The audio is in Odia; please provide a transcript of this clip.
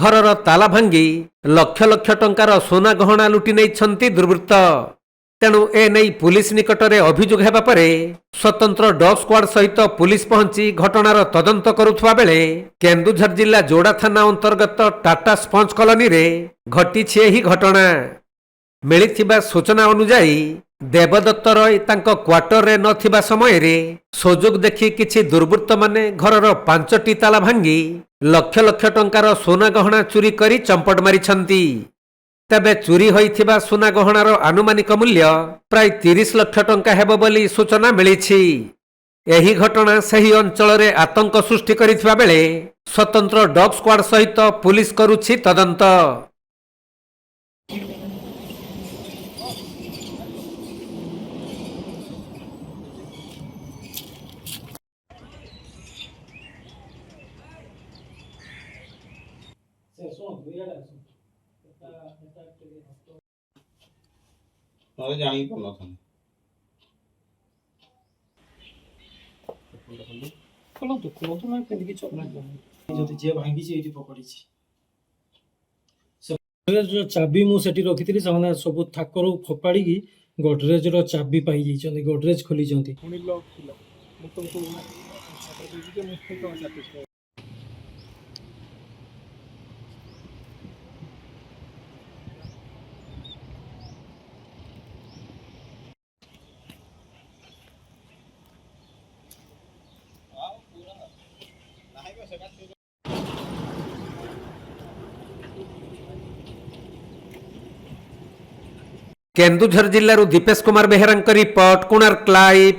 ଘରର ତାଲା ଭାଙ୍ଗି ଲକ୍ଷ ଲକ୍ଷ ଟଙ୍କାର ସୁନା ଗହଣା ଲୁଟି ନେଇଛନ୍ତି ଦୁର୍ବୃତ୍ତ। ତେଣୁ ଏନେଇ ପୁଲିସ ନିକଟରେ ଅଭିଯୋଗ ହେବା ପରେ ସ୍ୱତନ୍ତ୍ର ଡଗ୍ ସ୍କ୍ୱାଡ୍ ସହିତ ପୁଲିସ ପହଞ୍ଚି ଘଟଣାର ତଦନ୍ତ କରୁଥିବା ବେଳେ କେନ୍ଦୁଝର ଜିଲ୍ଲା ଯୋଡା ଥାନା ଅନ୍ତର୍ଗତ ଟାଟା ସ୍ପଞ୍ଜ କଲୋନୀରେ ଘଟିଛି ଏହି ଘଟଣା। ମିଳିଥିବା ସୂଚନା ଅନୁଯାୟୀ ଦେବଦତ୍ତ ରୟ ତାଙ୍କ କ୍ୱାର୍ଟରରେ ନଥିବା ସମୟରେ ସୁଯୋଗ ଦେଖି କିଛି ଦୁର୍ବୃତ୍ତମାନେ ଘରର 5ଟି ତାଲା ଭାଙ୍ଗି ଲକ୍ଷ ଲକ୍ଷ ଟଙ୍କାର ସୁନା ଗହଣା ଚୋରି କରି ଚମ୍ପଟ ମାରିଛନ୍ତି। ତେବେ ଚୋରି ହୋଇଥିବା ସୁନା ଗହଣାର ଆନୁମାନିକ ମୂଲ୍ୟ ପ୍ରାୟ 30 ଲକ୍ଷ ଟଙ୍କା ହେବ ବୋଲି ସୂଚନା ମିଳିଛି। ଏହି ଘଟଣା ସେହି ଅଞ୍ଚଳରେ ଆତଙ୍କ ସୃଷ୍ଟି କରିଥିବା ବେଳେ ସ୍ୱତନ୍ତ୍ର ଡଗ୍ ସ୍କ୍ୱାଡ୍ ସହିତ ପୁଲିସ କରୁଛି ତଦନ୍ତ। ଖୋଲନ୍ତୁ ଖୋଲନ୍ତୁ ନା କେମିତି ଯଦି ଯିଏ ଭାଙ୍ଗିଛି ଏଇଠି ପକଡ଼ିଛି ଗଡରେଜର ଚାବି ମୁଁ ସେଠି ରଖିଥିଲି ସେମାନେ ସବୁ ଥାକରୁ ଫୋପାଡ଼ିକି ଗଡରେଜର ଚାବି ପାଇଯାଇଛନ୍ତି ଗଡରେଜ ଖୋଲିଛନ୍ତି। କେନ୍ଦୁଝର ଜିଲ୍ଲାରୁ ଦୀପେଶ କୁମାର ବେହେରାଙ୍କ ରିପୋର୍ଟ, କୋଣାର୍କ ଲାଇଭ୍।